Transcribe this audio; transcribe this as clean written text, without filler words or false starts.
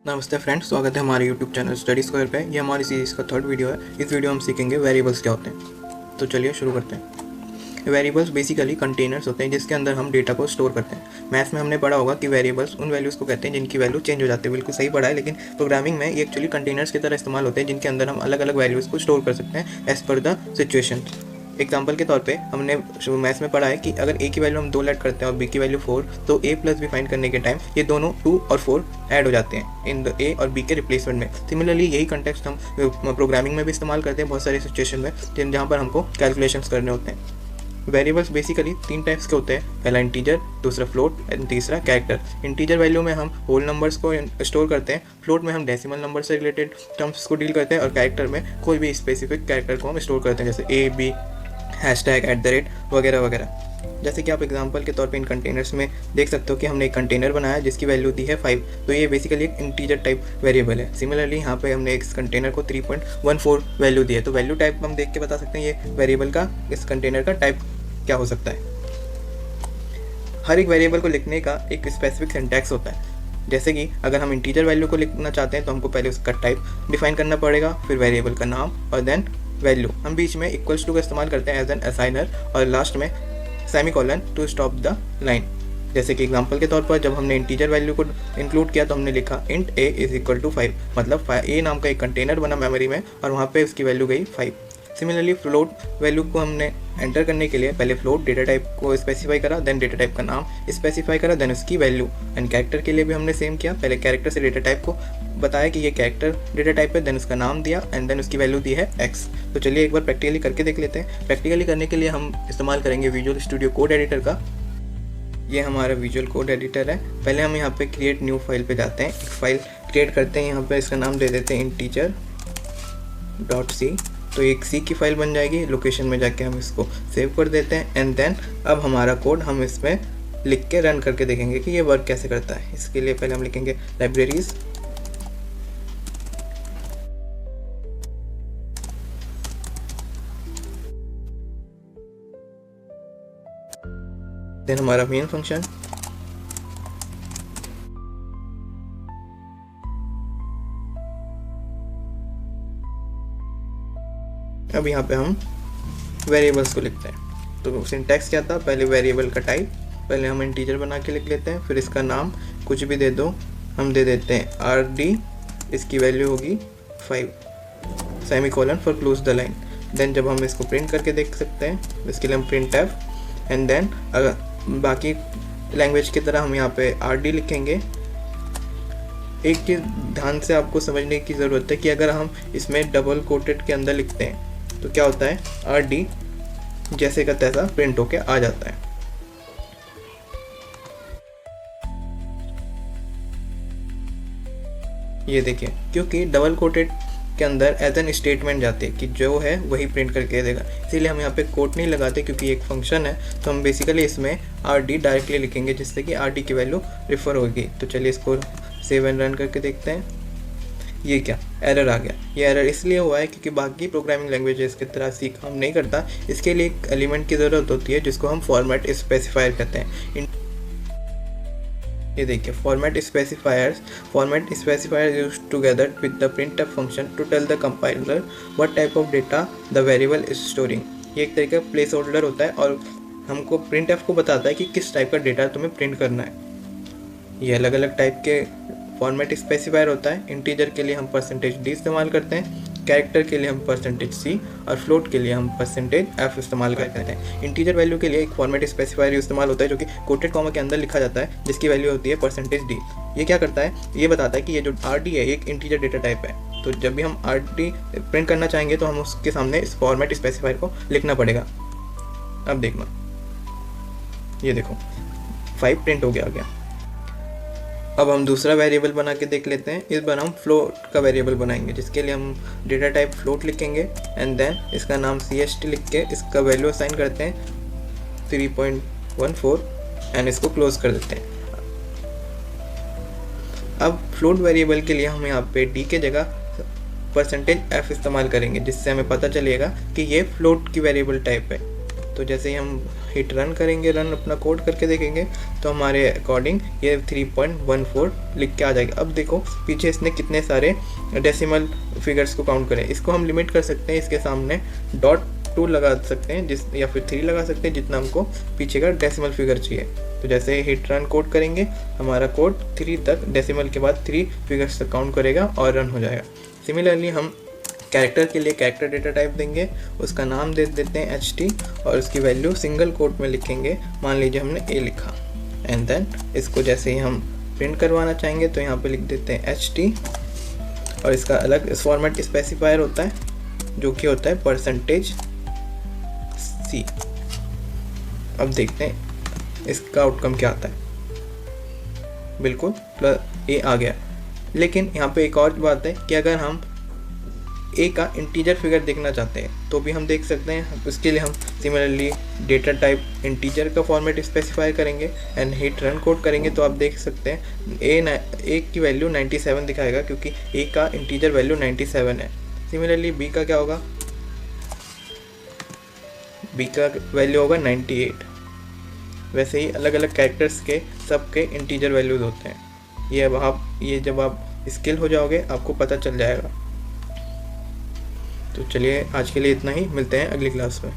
नमस्ते फ्रेंड्स, स्वागत है हमारे यूट्यूब चैनल स्टडी स्क्वायर पे। ये हमारी सीरीज़ का थर्ड वीडियो है। इस वीडियो में हम सीखेंगे वेरिएबल्स क्या होते हैं। तो चलिए शुरू करते हैं। वेरिएबल्स बेसिकली कंटेनर्स होते हैं जिसके अंदर हम डेटा को स्टोर करते हैं। मैथ्स में हमने पढ़ा होगा कि वेरिएबल्स उन वैल्यूज़ को कहते हैं जिनकी वैल्यू चेंज हो जाती है। बिल्कुल सही पढ़ा है, लेकिन प्रोग्रामिंग में ये एक्चुअली कंटेनर्स की तरह इस्तेमाल होते हैं जिनके अंदर हम अलग अलग वैल्यूज़ को स्टोर कर सकते हैं as per the situation. Example के तौर पे हमने मैथ्स में पढ़ा है कि अगर ए की वैल्यू हम 2 लेट करते हैं और बी की वैल्यू 4, तो ए प्लस बी फाइंड करने के टाइम ये दोनों 2 और 4 ऐड हो जाते हैं इन द ए और बी के रिप्लेसमेंट में। सिमिलरली यही कंटेक्स्ट हम प्रोग्रामिंग में भी इस्तेमाल करते हैं बहुत सारी सिचुएशन में जहाँ पर हमको कैलकुलेशंस करने होते हैं। वेरिएबल्स बेसिकली 3 टाइप्स के होते हैं। पहला इंटीजर, दूसरा फ्लोट एंड तीसरा कैरेक्टर। इंटीजर वैल्यू में हम होल नंबर्स को स्टोर करते हैं, फ्लोट में हम डेसिमल नंबर से रिलेटेड टर्म्स को डील करते हैं और कैरेक्टर में कोई भी स्पेसिफिक कैरेक्टर को हम स्टोर करते हैं, जैसे ए, बी, हैशटैग, @ वगैरह वगैरह। जैसे कि आप एग्जांपल के तौर पे इन कंटेनर्स में देख सकते हो कि हमने एक कंटेनर बनाया जिसकी वैल्यू दी है 5, तो ये बेसिकली एक इंटीजर टाइप वेरिएबल है। सिमिलरली यहाँ पे हमने इस कंटेनर को 3.14 वैल्यू दी है, तो वैल्यू टाइप हम देख के बता सकते हैं ये वेरिएबल का, इस कंटेनर का टाइप क्या हो सकता है। हर एक वेरिएबल को लिखने का एक स्पेसिफिक सिंटैक्स होता है। जैसे कि अगर हम इंटीजर वैल्यू को लिखना चाहते हैं तो हमको पहले उसका टाइप डिफाइन करना पड़ेगा, फिर वेरिएबल का नाम और देन वैल्यू। हम बीच में इक्वल्स टू का इस्तेमाल करते हैं एज एन असाइनर और लास्ट में semicolon to stop the line. जैसे कि एग्जांपल के तौर पर जब हमने इंटीजर वैल्यू को इंक्लूड किया तो हमने लिखा int a = 5, मतलब a नाम का एक कंटेनर बना मेमोरी में और वहाँ पे उसकी वैल्यू गई 5। सिमिलरली फ्लोट वैल्यू को हमने एंटर करने के लिए पहले फ्लोट डेटा टाइप को स्पेसिफाई करा, देन डेटा टाइप का नाम स्पेसिफाई करा, देन उसकी वैल्यू। एंड कैरेक्टर के लिए भी हमने सेम किया, पहले कैरेक्टर से डेटा टाइप को बताया कि ये कैरेक्टर डेटा टाइप है, देन उसका नाम दिया एंड देन उसकी वैल्यू दी है x। तो चलिए एक बार प्रैक्टिकली करके देख लेते हैं। प्रैक्टिकली करने के लिए हम इस्तेमाल करेंगे विजुअल स्टूडियो कोड एडिटर का। ये हमारा विजुअल कोड एडिटर है। पहले हम यहाँ पे क्रिएट न्यू फाइल पे जाते हैं, एक फाइल क्रिएट करते हैं, यहाँ पे इसका नाम दे देते हैं integer.c। तो एक सी की फाइल बन जाएगी। लोकेशन में जाके हम इसको सेव कर देते हैं एंड देन अब हमारा कोड हम इसमें लिख के रन करके देखेंगे कि ये वर्क कैसे करता है। इसके लिए पहले हम लिखेंगे लाइब्रेरीज, देन हमारा मेन फंक्शन, अब यहाँ पे हम वेरिएबल्स को लिखते हैं। तो सिंटैक्स क्या था, पहले वेरिएबल का टाइप पहले हम इंटीजर बना के लिख लेते हैं, फिर इसका नाम कुछ भी दे दो, हम दे देते हैं rd, इसकी वैल्यू होगी 5, semicolon for close the line. Then जब हम इसको प्रिंट करके देख सकते हैं, इसके लिए हम printf एंड देन अगर बाकी लैंग्वेज की तरह हम यहाँ पे rd लिखेंगे। एक चीज़ ध्यान से आपको समझने की ज़रूरत है कि अगर हम इसमें डबल कोटेड के अंदर लिखते हैं तो क्या होता है, rd जैसे का तैसा प्रिंट होके आ जाता है। ये देखिए, क्योंकि डबल कोटेड के अंदर एज एन स्टेटमेंट जाते हैं कि जो है वही प्रिंट करके देगा, इसीलिए हम यहाँ पे कोट नहीं लगाते क्योंकि एक फंक्शन है। तो हम बेसिकली इसमें rd डायरेक्टली लिखेंगे जिससे कि rd की वैल्यू रिफर होगी। तो चलिए इसको सेव एंड रन करके देखते हैं। ये क्या एरर आ गया, ये एरर इसलिए हुआ है क्योंकि बाकी प्रोग्रामिंग लैंग्वेजेस की तरह सी काम नहीं करता। इसके लिए एक एलिमेंट की ज़रूरत होती है जिसको हम फॉर्मेट स्पेसिफायर कहते हैं। ये देखिए, format specifier use together with the printf function to tell the compiler what type of data the variable is storing. ये एक तरीके का प्लेस होल्डर होता है और हमको printf को बताता है कि किस टाइप का डेटा तुम्हें प्रिंट करना है। ये अलग अलग टाइप के फॉर्मेट स्पेसिफायर होता है। इंटीजर के लिए हम %d इस्तेमाल करते हैं, कैरेक्टर के लिए हम %c और फ्लोट के लिए हम %f इस्तेमाल करते हैं। इंटीजर वैल्यू के लिए एक फॉर्मेट स्पेसिफायर इस्तेमाल होता है जो कि कोटेड कॉमा के अंदर लिखा जाता है, जिसकी वैल्यू होती है %d। ये क्या करता है, ये बताता है कि ये जो rd है एक इंटीजर डेटा टाइप है। तो जब भी हम rd प्रिंट करना चाहेंगे तो हम उसके सामने इस फॉर्मेट स्पेसिफायर को लिखना पड़ेगा। अब देखना, ये देखो 5 प्रिंट हो गया। अब हम दूसरा वेरिएबल बना के देख लेते हैं। इस बार हम फ्लोट का वेरिएबल बनाएंगे जिसके लिए हम डेटा टाइप फ्लोट लिखेंगे एंड देन इसका नाम cst लिख के इसका वैल्यू असाइन करते हैं 3.14 एंड इसको क्लोज कर देते हैं। अब फ्लोट वेरिएबल के लिए हम यहाँ पे d के जगह %f इस्तेमाल करेंगे जिससे हमें पता चलेगा कि ये फ्लोट की वेरिएबल टाइप है। तो जैसे ही हम हिट रन करेंगे, रन अपना कोड करके देखेंगे तो हमारे अकॉर्डिंग ये 3.14 लिख के आ जाएगा। अब देखो पीछे इसने कितने सारे डेसिमल फिगर्स को काउंट करें। इसको हम लिमिट कर सकते हैं, इसके सामने .2 लगा सकते हैं या फिर 3 लगा सकते हैं, जितना हमको पीछे का डेसिमल फिगर चाहिए। तो जैसे हिट रन कोड करेंगे हमारा कोड 3 तक, डेसिमल के बाद 3 फिगर्स तक काउंट करेगा और रन हो जाएगा। सिमिलरली हम कैरेक्टर के लिए कैरेक्टर डेटा टाइप देंगे, उसका नाम दे देते हैं HT और उसकी वैल्यू सिंगल कोट में लिखेंगे। मान लीजिए हमने A लिखा एंड देन इसको जैसे ही हम प्रिंट करवाना चाहेंगे तो यहाँ पे लिख देते हैं HT और इसका अलग फॉर्मेट स्पेसिफायर होता है जो कि होता है %C। अब देखते हैं इसका आउटकम क्या आता है। बिल्कुल A आ गया, लेकिन यहाँ पे एक और बात है कि अगर हम A का इंटीजर फिगर देखना चाहते हैं तो भी हम देख सकते हैं। उसके लिए हम सिमिलरली डेटा टाइप इंटीजर का फॉर्मेट स्पेसिफाई करेंगे एंड हिट रन कोड करेंगे तो आप देख सकते हैं A की वैल्यू 97 दिखाएगा क्योंकि A का इंटीजर वैल्यू 97 है। सिमिलरली B का क्या होगा, B का वैल्यू होगा 98। वैसे ही अलग अलग कैरेक्टर्स के सबके इंटीजर वैल्यूज होते हैं। ये जब आप स्किल हो जाओगे आपको पता चल जाएगा। तो चलिए आज के लिए इतना ही, मिलते हैं अगली क्लास में।